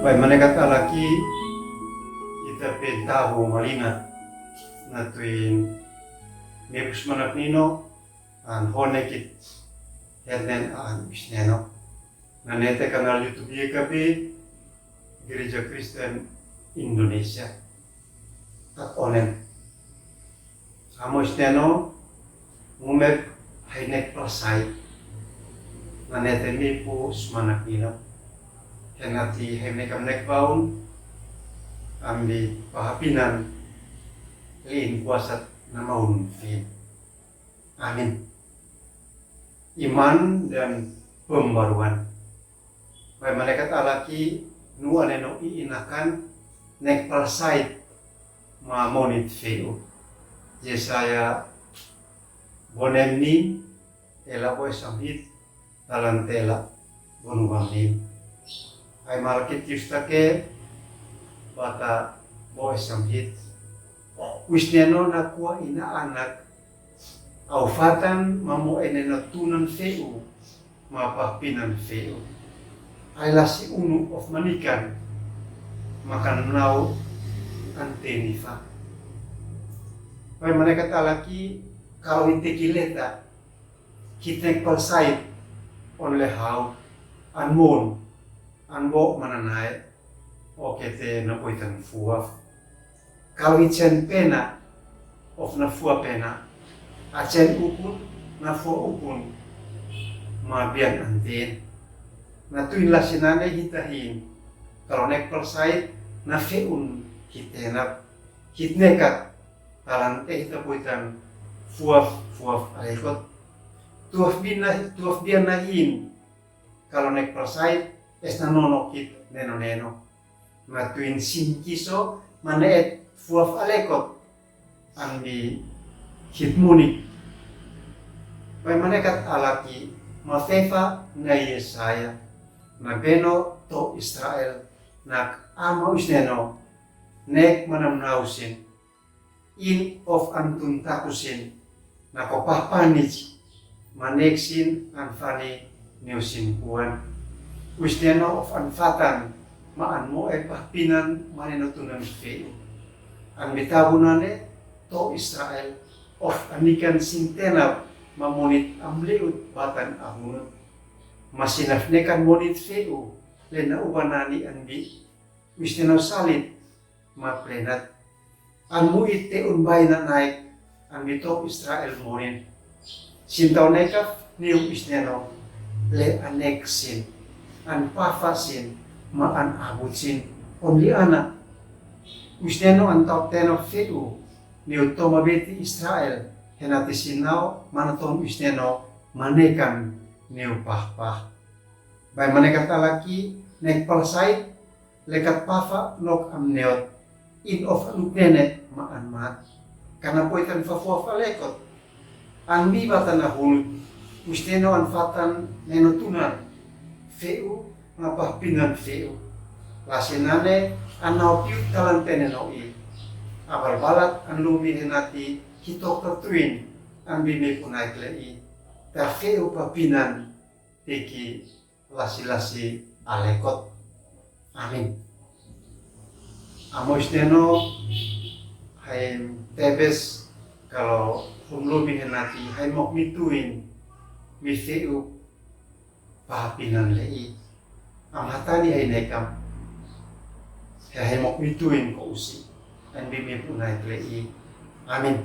Bai manekat alaki ita pentaho malina na tuin mepus manak nino an honekit hernen an isneno na nete kanal YouTube YKB Gereja Kristen Indonesia at onen amo isneno ngumet hainek plasai na nete mepus manak nino henati hainek amnek baun ambi pahapinan liin kuasat na maun fin. Amin. Iman dan pembaruan. Baik malaikat alaki nu aneno iinakan nek palsait ma monit feu. Yesaya bonemni ela boy samhit talantela bonuwangni. Ay malakit yustake bata boy samhit wisneno na kuwa ina anak aufatan mamo eneno tunan feu mapapinan feu ay lasi unu of manikan makan nau antenifa pai mereka talaki kalau inte kileta kita palsait on lehau anmon anbo mananai oke te na poitan fuaf kalau icen pena of na fua pena acen ukun na fua ukun mabian antin na tuin lasinane hitahin kalau nek persait na feun hitenap hitnekat talante hita poitan fuaf alekot tuaf bian nahin kalau nek persait es na nono kit neno na tuin sinkiso maneet fuaf alekot ang di hitmunik pai manekat alaki mafefa na Yesaya na beno to Israel na ama usneno nek manamnausin in of antun takusin na kopahpanij maneksin anfani neusin kuan usneno of anfatan maan mo e pahpinan manenotunan feu ang bitabunane to Israel of anikan sintenap mamonit amleut batan ahunut masinafnekan monit feu lena ubanani anbi wisneno salit maplenat anmu ite unbay na naik anbi to Israel monin sintaw nekaf niu wisneno le aneksin an pafasin maan abutsin onli anak wisneno antau teno feu ni utomabeti Israel henati sinau manaton wisneno manekan niu pahpah bay manekat alaki nek palsait lekat pafa nok amneot in of luknene maan mat karena poitan fafuaf alekot ang bibatan ahul wisneno anfatan nenotunan feu ngapahpinan feu lasinane anau piut talantene noi abal balat an lumi henati hitok tertuin an bime punai klei ta feu papinan teki lasi-lasi alekot. Amin. Amo isneno hai tebes kalau lumi henati hai mok mituin mi feu papinan lei amatani hai nekam hemok mituin ko usi and bimi punai klei. Amin.